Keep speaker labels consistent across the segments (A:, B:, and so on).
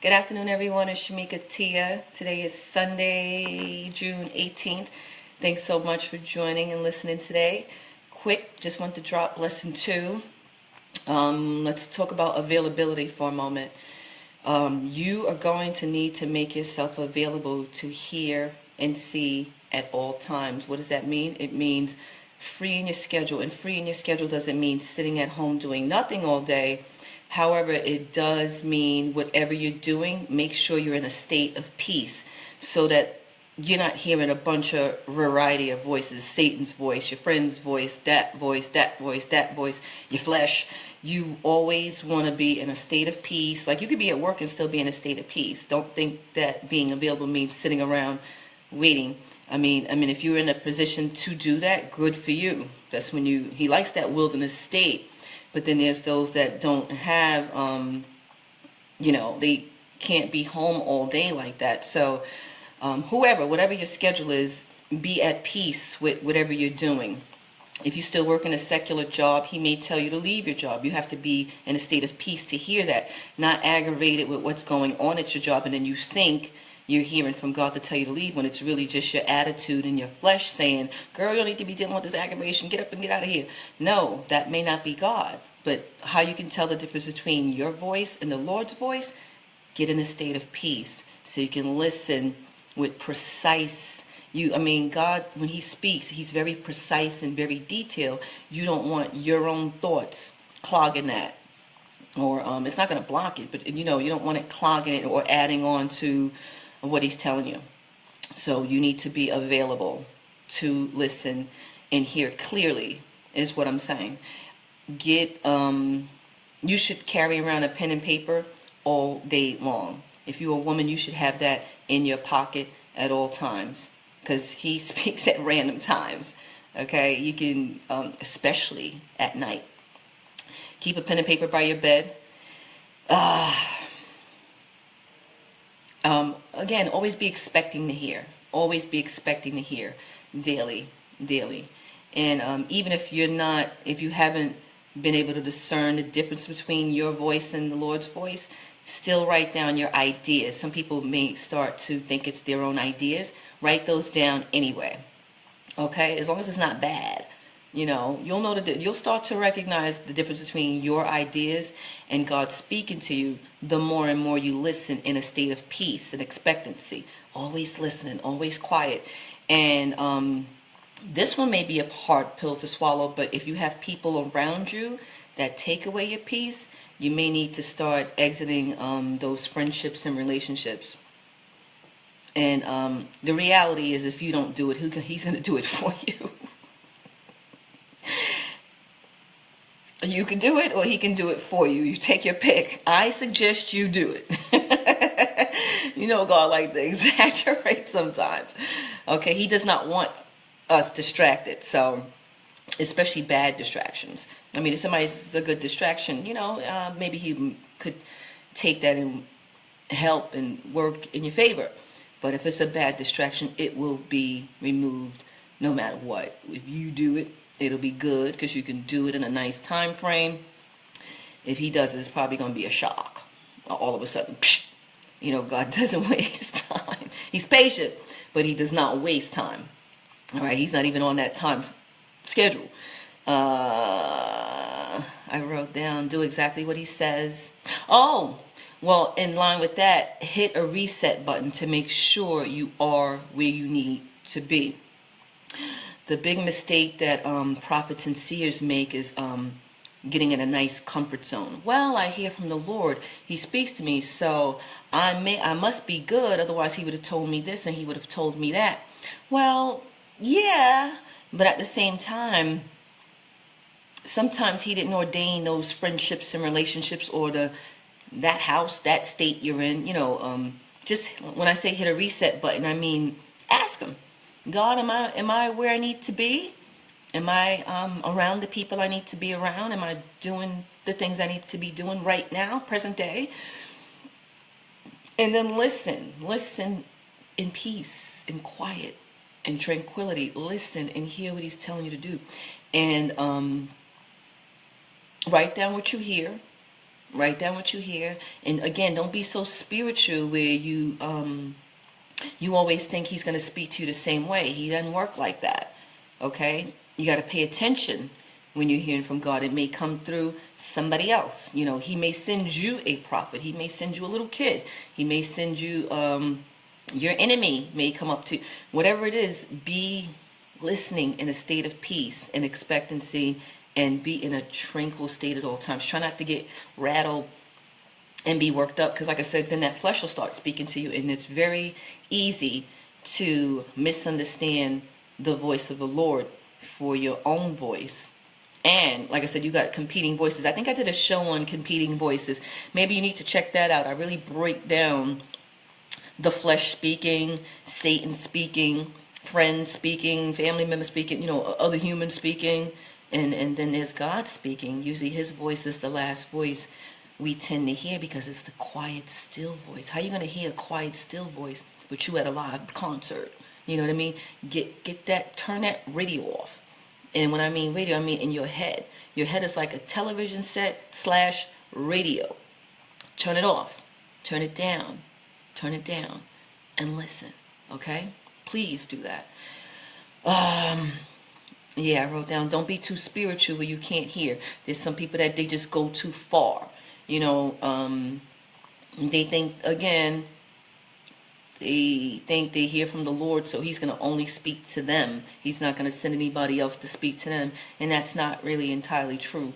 A: Good afternoon, everyone. It's Shamika Tia. Today is Sunday, June 18th. Thanks so much for joining and listening today. Quick, just want to drop lesson two. Let's talk about availability for a moment. You are going to need to make yourself available to hear and see at all times. What does that mean? It means freeing your schedule. And freeing your schedule doesn't mean sitting at home doing nothing all day. However, it does mean whatever you're doing, make sure you're in a state of peace so that you're not hearing a bunch of variety of voices, Satan's voice, your friend's voice, that voice, that voice, that voice, your flesh. You always want to be in a state of peace. Like, you could be at work and still be in a state of peace. Don't think that being available means sitting around waiting. I mean, if you're in a position to do that, good for you. That's when he likes that wilderness state. But then there's those that don't have, they can't be home all day like that. So whatever your schedule is, be at peace with whatever you're doing. If you still work in a secular job, he may tell you to leave your job. You have to be in a state of peace to hear that, not aggravated with what's going on at your job, and then you think you're hearing from God to tell you to leave when it's really just your attitude and your flesh saying, girl, you don't need to be dealing with this aggravation. Get up and get out of here. No, that may not be God. But how you can tell the difference between your voice and the Lord's voice, get in a state of peace so you can listen with precise. God, when he speaks, he's very precise and very detailed. You don't want your own thoughts clogging that. Or it's not going to block it, but you don't want it clogging it or adding on to what he's telling you. So you need to be available to listen and hear clearly, is what I'm saying. You should carry around a pen and paper all day long. If you're a woman, you should have that in your pocket at all times, because he speaks at random times. Okay, you can, especially at night. Keep a pen and paper by your bed. Again, always be expecting to hear. Always be expecting to hear daily. And even if you haven't been able to discern the difference between your voice and the Lord's voice, still write down your ideas. Some people may start to think it's their own ideas. Write those down anyway. Okay? As long as it's not bad. You'll know that you'll start to recognize the difference between your ideas and God speaking to you the more and more you listen in a state of peace and expectancy. Always listening, always quiet. And this one may be a hard pill to swallow, but if you have people around you that take away your peace, you may need to start exiting those friendships and relationships. And the reality is, if you don't do it, he's going to do it for you. You can do it, or he can do it for you. You take your pick. I suggest you do it. God like to exaggerate sometimes. Okay, he does not want us distracted. So, especially bad distractions. If somebody's a good distraction, maybe he could take that and help and work in your favor. But if it's a bad distraction, it will be removed no matter what. If you do it, it'll be good because you can do it in a nice time frame. If he does it, it's probably going to be a shock. All of a sudden, God doesn't waste time. He's patient, but he does not waste time. All right, he's not even on that time schedule. I wrote down, do exactly what he says. Oh, well, in line with that, hit a reset button to make sure you are where you need to be. The big mistake that prophets and seers make is getting in a nice comfort zone. Well, I hear from the Lord. He speaks to me, so I must be good. Otherwise, he would have told me this and he would have told me that. Well, yeah, but at the same time, sometimes he didn't ordain those friendships and relationships or that house, that state you're in. Just when I say hit a reset button, I mean ask him. God, am I where I need to be? Am I around the people I need to be around? Am I doing the things I need to be doing right now, present day? And then listen in peace, in quiet, in tranquility. Listen and hear what he's telling you to do. And write down what you hear. Write down what you hear. And again, don't be so spiritual where you always think he's going to speak to you the same way. He doesn't work like that. Okay? You got to pay attention when you're hearing from God. It may come through somebody else. You know, he may send you a prophet. He may send you a little kid. He may send you, your enemy may come up to you. Whatever it is, be listening in a state of peace and expectancy, and be in a tranquil state at all times. Try not to get rattled and be worked up, because like I said, then that flesh will start speaking to you, and it's very easy to misunderstand the voice of the Lord for your own voice. And like I said, you got competing voices. I think I did a show on competing voices. Maybe you need to check that out. I really break down the flesh speaking, Satan speaking, friends speaking, family members speaking, you know, other humans speaking, and then there's God speaking. Usually his voice is the last voice we tend to hear, because it's the quiet, still voice. How are you going to hear a quiet, still voice but you at a live concert? You know what I mean? Get that, turn that radio off. And when I mean radio, I mean in your head. Your head is like a television set / radio. Turn it off. Turn it down. Turn it down. And listen. Okay? Please do that. Yeah, I wrote down, don't be too spiritual where you can't hear. There's some people that they just go too far. You know, they think, again, they think they hear from the Lord, so he's going to only speak to them. He's not going to send anybody else to speak to them. And that's not really entirely true.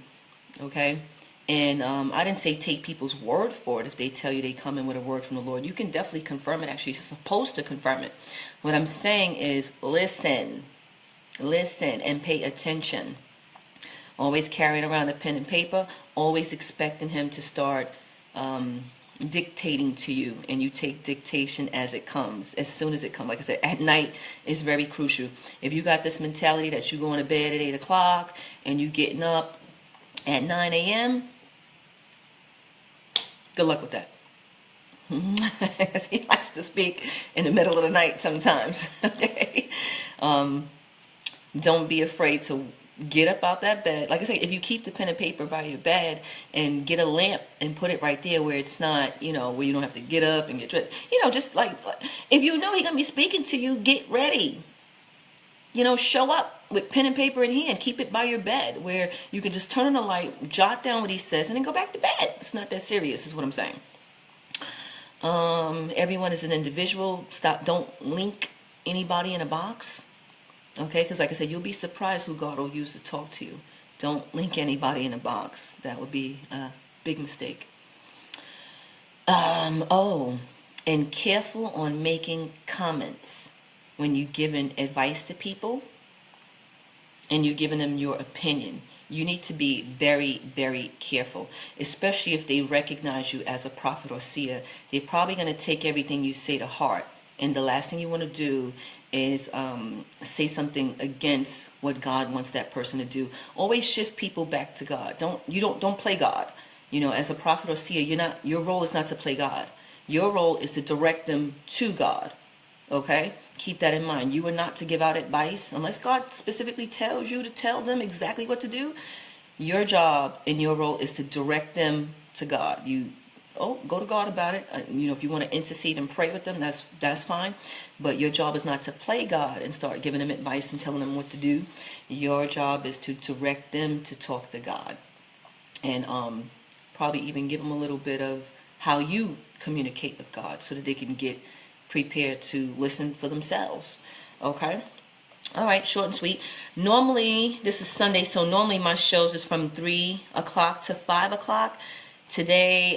A: Okay? And I didn't say take people's word for it if they tell you they come in with a word from the Lord. You can definitely confirm it. Actually, you're supposed to confirm it. What I'm saying is listen. Listen and pay attention. Always carrying around a pen and paper. Always expecting him to start dictating to you, and you take dictation as it comes, as soon as it comes. Like I said, at night is very crucial. If you got this mentality that you going to bed at 8 o'clock and you getting up at 9 a.m., good luck with that. He likes to speak in the middle of the night sometimes. Okay? Don't be afraid to get up out that bed. Like I say, if you keep the pen and paper by your bed and get a lamp and put it right there where it's not, you know, where you don't have to get up and get dressed. You know, just like, if you know he's going to be speaking to you, get ready. You know, show up with pen and paper in hand. Keep it by your bed where you can just turn on the light, jot down what he says, and then go back to bed. It's not that serious, is what I'm saying. Everyone is an individual. Don't link anybody in a box. Okay, because like I said, you'll be surprised who God will use to talk to you. Don't link anybody in a box. That would be a big mistake. And careful on making comments when you're giving advice to people and you're giving them your opinion. You need to be very, very careful, especially if they recognize you as a prophet or seer. They're probably going to take everything you say to heart. And the last thing you want to do is say something against what God wants that person to do. Always shift people back to God. Don't play God. You know, as a prophet or seer, your role is not to play God. Your role is to direct them to God. Okay? Keep that in mind. You are not to give out advice unless God specifically tells you to tell them exactly what to do. Your job and your role is to direct them to God. Go to God about it. You know, if you want to intercede and pray with them, that's fine. But your job is not to play God and start giving them advice and telling them what to do. Your job is to direct them to talk to God. And probably even give them a little bit of how you communicate with God so that they can get prepared to listen for themselves. Okay? All right, short and sweet. Normally, this is Sunday, so normally my shows is from 3 o'clock to 5 o'clock. Today,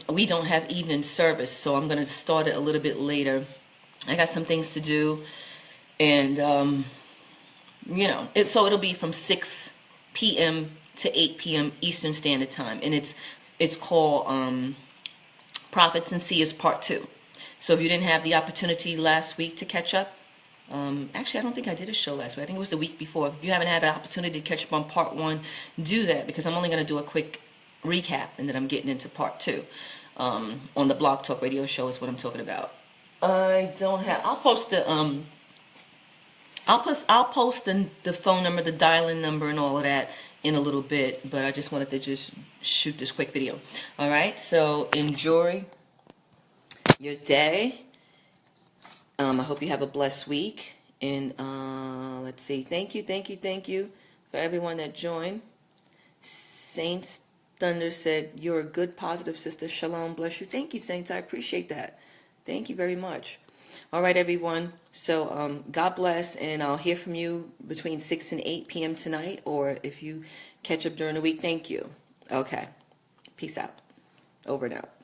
A: we don't have evening service, so I'm going to start it a little bit later. I got some things to do, and, you know, so it'll be from 6 p.m. to 8 p.m. Eastern Standard Time, and it's called Prophets and Seers Part 2. So if you didn't have the opportunity last week to catch up, actually, I don't think I did a show last week. I think it was the week before. If you haven't had an opportunity to catch up on Part 1, do that, because I'm only going to do a quick recap, and then I'm getting into Part 2 on the Blog Talk Radio Show is what I'm talking about. I don't have. I'll post the I'll post the phone number, the dial-in number, and all of that in a little bit, but I just wanted to just shoot this quick video. All right, so enjoy your day. I hope you have a blessed week. And let's see. Thank you for everyone that joined. Saints Thunder said, "You're a good, positive sister. Shalom, bless you." Thank you, Saints. I appreciate that. Thank you very much. All right, everyone. So God bless, and I'll hear from you between 6 and 8 p.m. tonight, or if you catch up during the week, thank you. Okay. Peace out. Over and out.